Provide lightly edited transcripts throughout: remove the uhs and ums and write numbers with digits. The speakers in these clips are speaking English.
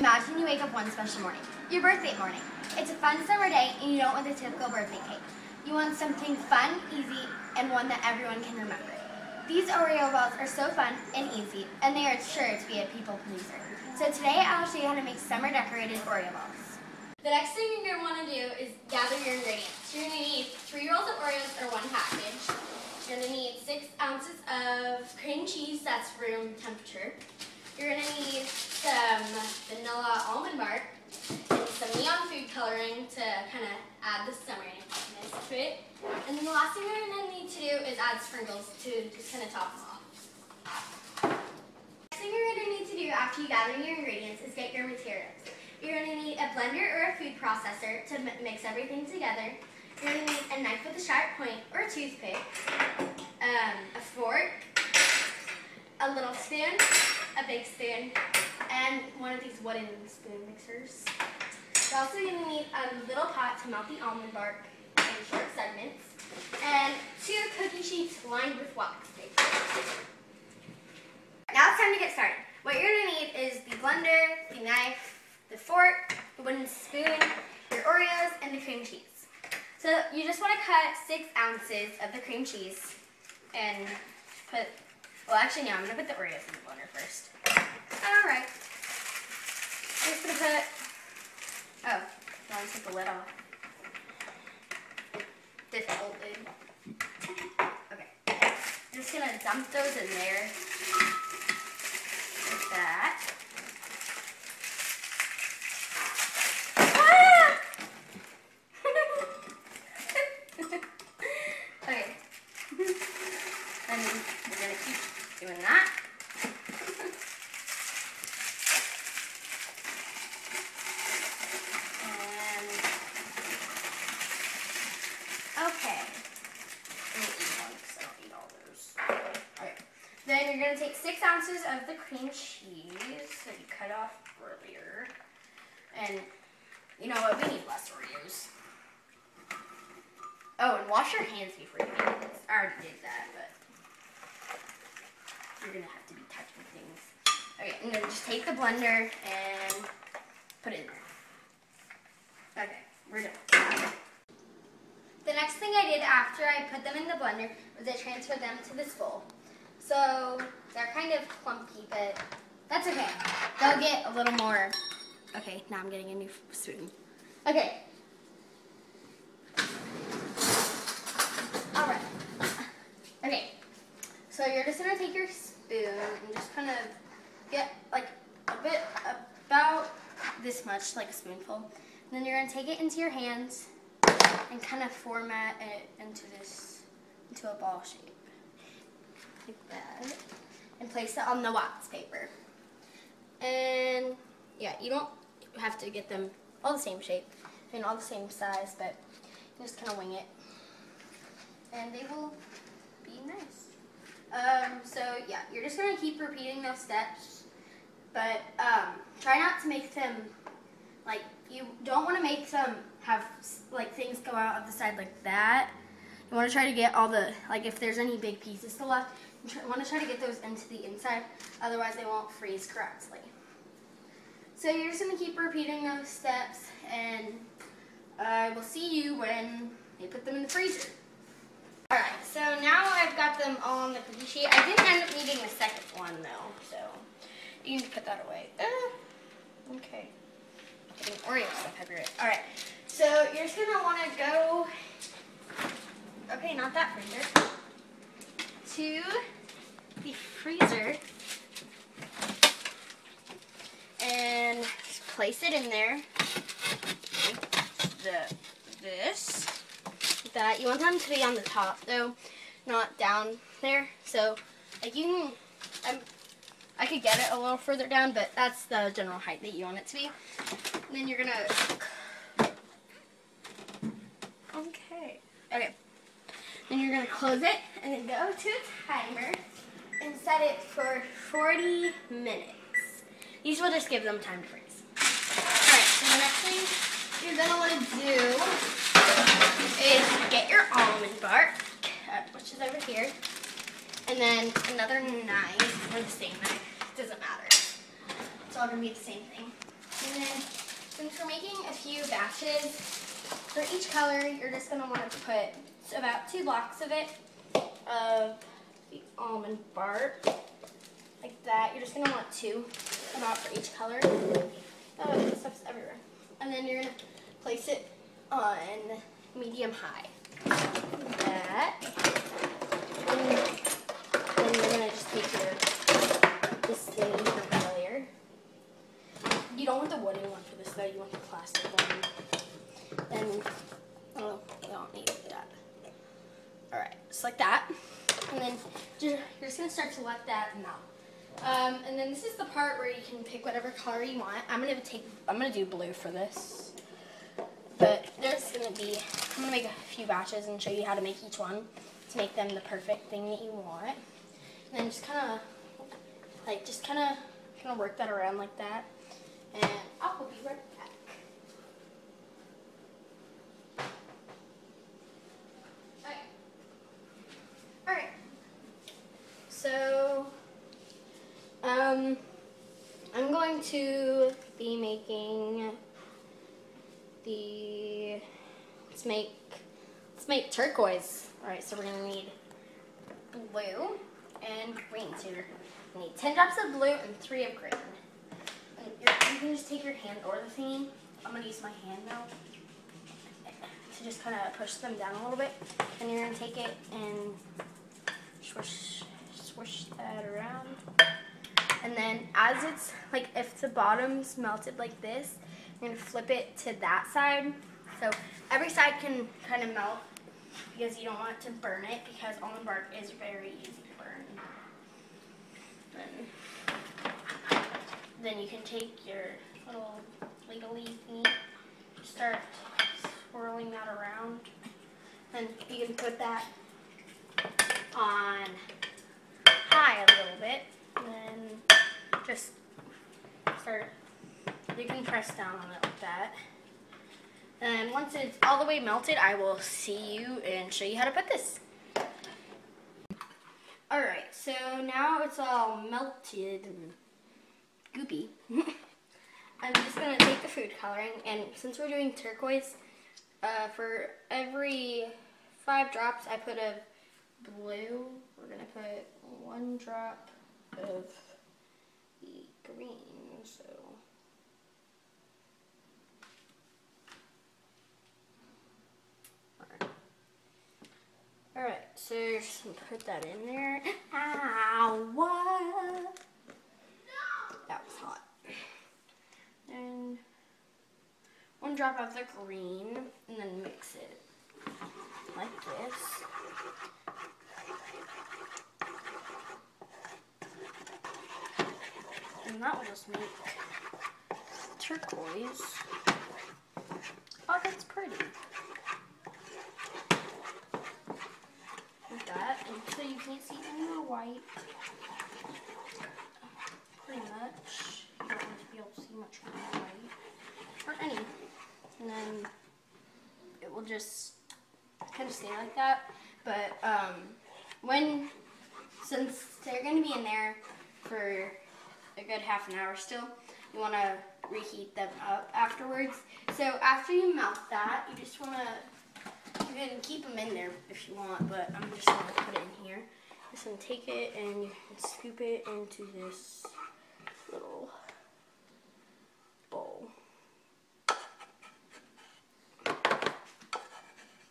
Imagine you wake up one special morning, your birthday morning. It's a fun summer day and you don't want the typical birthday cake. You want something fun, easy, and one that everyone can remember. These Oreo balls are so fun and easy, and they are sure to be a people pleaser. So today I'll show you how to make summer decorated Oreo balls. The next thing you're going to want to do is gather your ingredients. You're going to need 3 rolls of Oreos or 1 package. You're going to need 6 ounces of cream cheese that's room temperature. You're going to need some vanilla almond bark and some neon food coloring to kind of add the summeriness to it. And then the last thing you're going to need to do is add sprinkles to just kind of top them off. The next thing you're going to need to do after you gather your ingredients is get your materials. You're going to need a blender or a food processor to mix everything together. You're going to need a knife with a sharp point or a toothpick, a fork, a little spoon, a big spoon, and one of these wooden spoon mixers. You're also going to need a little pot to melt the almond bark in short segments, and 2 cookie sheets lined with wax paper. Now it's time to get started. What you're going to need is the blender, the knife, the fork, the wooden spoon, your Oreos, and the cream cheese. So you just want to cut 6 ounces of the cream cheese and put, well actually no, I'm going to put the Oreos in the blender first. Alright. Just going to put, oh, I want to take the lid off. This old lid. Okay. I'm just going to dump those in there. Like that. Okay. And we're going to keep doing that. And, okay. I'm going to eat one because I don't eat all those. Okay. Then you're going to take 6 ounces of the cream cheese that you cut off earlier. And you know what? We need less Oreos. Oh, and wash your hands before you do this. I already did that, but you're going to have to be touching things. Okay, and then just take the blender and put it in there. Okay, we're done. The next thing I did after I put them in the blender was I transferred them to this bowl. So they're kind of clumpy, but that's okay. They'll get a little more. Okay, now I'm getting a new spoon. Okay. Alright. Okay. So you're just going to take your spoon and just kind of get like a bit, about this much, like a spoonful. And then you're going to take it into your hands and kind of format it into a ball shape. Like that. And place it on the wax paper. And yeah, you don't have to get them all the same shape and all the same size, but you just kind of wing it. And they will be nice. So yeah, you're just going to keep repeating those steps, but try not to make them, like, you don't want to make them have, like, things go out of the side like that. You want to try to get all the, like, if there's any big pieces still left, you want to try to get those into the inside, otherwise they won't freeze correctly. So you're just going to keep repeating those steps, and I will see you when you put them in the freezer. Alright, so now I've got them all on the cookie sheet. I didn't end up needing the second one though, so you can put that away. Okay. Getting Oreo stuff everywhere. Alright, so you're just going to want to go, okay, not that freezer, to the freezer and just place it in there. This. That you want them to be on the top though, not down there. So like you can, I could get it a little further down, but that's the general height that you want it to be. And then you're gonna, okay. Then you're gonna close it and then go to a timer and set it for 40 minutes. These will just give them time to freeze. Alright, so the next thing you're gonna want to do is get your almond bark, which is over here, and then another knife, or the same knife, doesn't matter. It's all going to be the same thing. making a few batches. For each color, you're just going to want to put about 2 blocks of it, of the almond bark, like that. You're just going to want 2, about for each color. Oh, this stuff's everywhere. And then you're going to place it on medium high. Like that. And you're going to just take this thing from earlier. You don't want the wooden one for this though, you want the plastic one. And, oh, you don't need that. Alright, just like that. And then you're just going to start to let that melt. And then this is the part where you can pick whatever color you want. I'm gonna do blue for this. But there's gonna be, I'm gonna make a few batches and show you how to make each one to make them the perfect thing that you want. And then just kind of work that around like that. And I will be right back. Okay. Alright. So, I'm going to be making let's make turquoise. Alright, so we're going to need blue and green. So you're going to need 10 drops of blue and 3 of green. And you can just take your hand or the thingy. I'm going to use my hand now to just kind of push them down a little bit. And you're going to take it and swish that around. And then as it's, like, if the bottom's melted like this, you're going to flip it to that side. So every side can kind of melt because you don't want it to burn it, because almond bark is very easy to burn. Then you can take your little wiggly thingy, start swirling that around. Then you can put that on high a little bit. And then just you can press down on it like that. And once it's all the way melted, I will see you and show you how to put this. Alright, so now it's all melted and goopy. I'm just going to take the food coloring, and since we're doing turquoise, for every 5 drops I put of blue, we're going to put 1 drop of the green. So alright, so you're just going to put that in there. Ow, what? That was hot. And 1 drop of the green, and then mix it like this. And that will just make turquoise. Oh, that's pretty. Like that, and so you can't see any more white. Pretty much. You don't want to be able to see much more white. Or any. And then it will just kind of stay like that. But since they're going to be in there for a good half an hour still, you want to reheat them up afterwards. So after you melt that, you just want to, you can keep them in there if you want, but I'm just going to put it in here. Just going to take it and you can scoop it into this little bowl.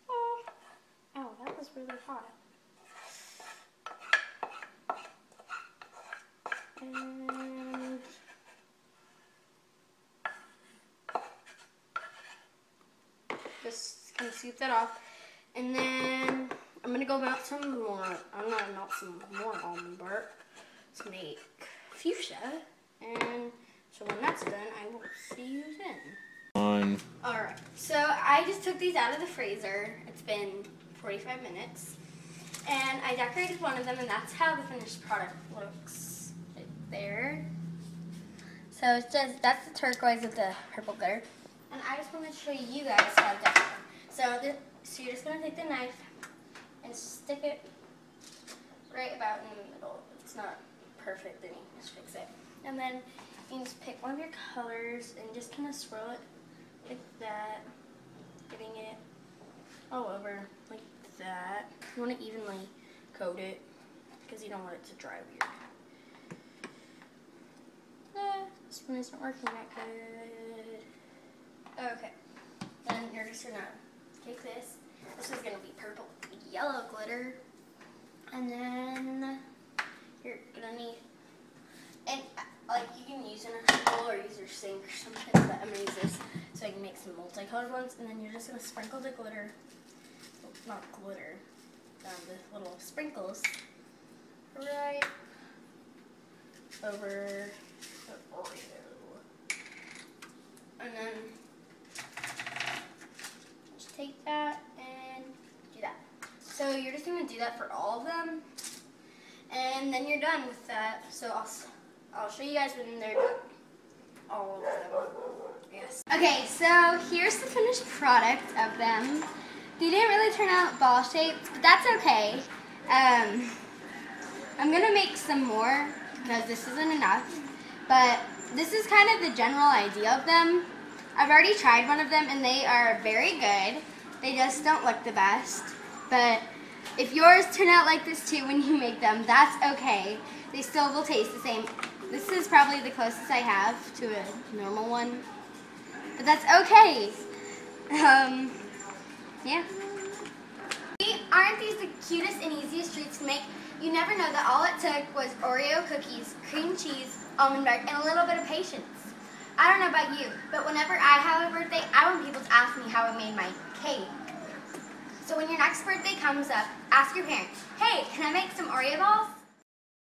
Oh, ow, that was really hot. And just kind of scoop that off, and then I'm gonna go melt some more. I'm gonna melt some more almond bark to make fuchsia, and so when that's done, I will see you then. Alright, so I just took these out of the freezer. It's been 45 minutes, and I decorated one of them, and that's how the finished product looks right there. So it's just, that's the turquoise with the purple glitter. And I just want to show you guys how to decorate. So you're just going to take the knife and stick it right about in the middle. If it's not perfect, then you can just fix it. And then you can just pick one of your colors and just kind of swirl it like that, getting it all over like that. You want to evenly coat it because you don't want it to dry weird. This one isn't working that good. Okay, then you're just gonna take this. This is gonna be purple with yellow glitter, and then you're gonna need, and like you can use an bowl or use your sink or something, but I'm gonna use this so I can make some multicolored ones. And then you're just gonna sprinkle the glitter, well, not glitter, the little sprinkles right over the Oreo, and then just take that and do that. So you're just gonna do that for all of them, and then you're done with that. So I'll show you guys when they're done. All of them. Yes. Okay, so here's the finished product of them. They didn't really turn out ball shaped, but that's okay. I'm gonna make some more because this isn't enough. But this is kind of the general idea of them. I've already tried one of them and they are very good. They just don't look the best. But if yours turn out like this too when you make them, that's okay. They still will taste the same. This is probably the closest I have to a normal one. But that's okay. Yeah. Aren't these the cutest and easiest treats to make? You never know that all it took was Oreo cookies, cream cheese, almond milk, and a little bit of patience. I don't know about you, but whenever I have a birthday, I want people to ask me how I made my cake. So when your next birthday comes up, ask your parents, hey, can I make some Oreo balls?